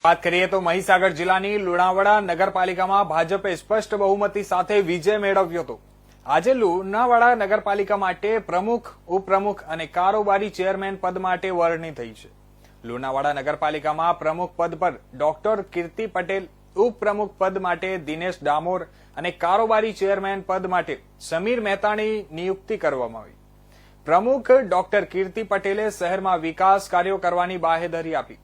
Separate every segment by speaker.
Speaker 1: વાત કરીએ તો મહીસાગર જિલ્લાની લુણાવાડા નગરપાલિકામાં ભાજપે સ્પષ્ટ બહુમતી સાથે વિજય મેળવ્યો હતો। આજે લુણાવાડા નગરપાલિકા માટે પ્રમુખ, ઉપપ્રમુખ અને કારોબારી ચેરમેન પદ માટે વરણી થઈ છે। લુણાવાડા નગરપાલિકામાં પ્રમુખ પદ પર ડોક્ટર કીર્તિ પટેલ, ઉપપ્રમુખ પદ માટે દિનેશ ડામોર અને કારોબારી ચેરમેન પદ માટે સમીર મહેતાની નિયુક્તિ કરવામાં આવી। પ્રમુખ ડોક્ટર કીર્તિ પટેલે શહેરમાં વિકાસ કાર્યો કરવાની બાહેધરી આપી।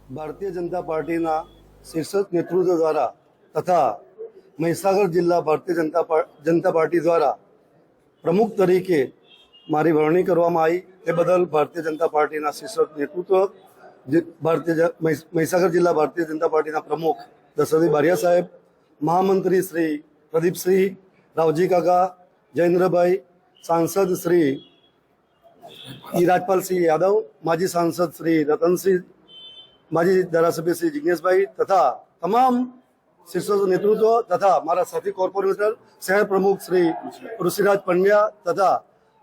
Speaker 2: भारतीय जनता पार्टी शीर्षक नेतृत्व द्वारा तथा महीसागर जिला भारतीय जनता पार्टी द्वारा प्रमुख तरीके मारी वरणी करवामां आई। ते बदल भारतीय जनता पार्टी शीर्षक नेतृत्व महीसागर जिला भारतीय जनता पार्टी प्रमुख दशरथजी बारिया साहेब, महामंत्री श्री प्रदीप सिंह, रावजी काका, जयेंद्र भाई, सांसद श्री राजपाल सिंह यादव, माजी सांसद श्री रतन सिंह, माजी धारासभ्य श्री जिग्नेश भाई तथा तमाम शीर्षक नेतृत्व तथा मारा साथी कॉर्पोरेटर शहर प्रमुख श्री ऋषिराज पंड्या तथा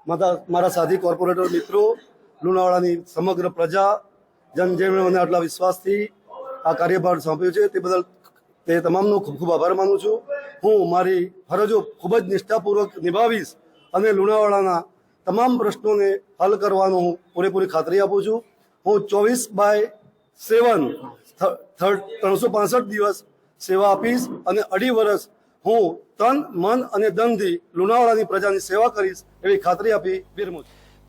Speaker 2: मारा साथी कॉर्पोरेटर मित्रों, लुणावाड़ा समग्र प्रजा जनजीवन मैंने आटला विश्वास थी आ कार्यभार सौंप्यो छे ते बदल ते तमामनो खूब खूब आभार मानु छुं। हूँ मारी फरजो खूब ज निष्ठापूर्वक निभावीश अने लुणावाड़ाना तमाम प्रश्नों ने हल करवानो हूँ पूरेपूरी खातरी आपू छुं। हूँ 24/7 365 दिवस सेवा आपीश अने 2.5 वर्ष हूँ तन मन अने धनथी लुणावाड़ानी प्रजानी सेवा करीश एवी खातरी आपी विरमું છું।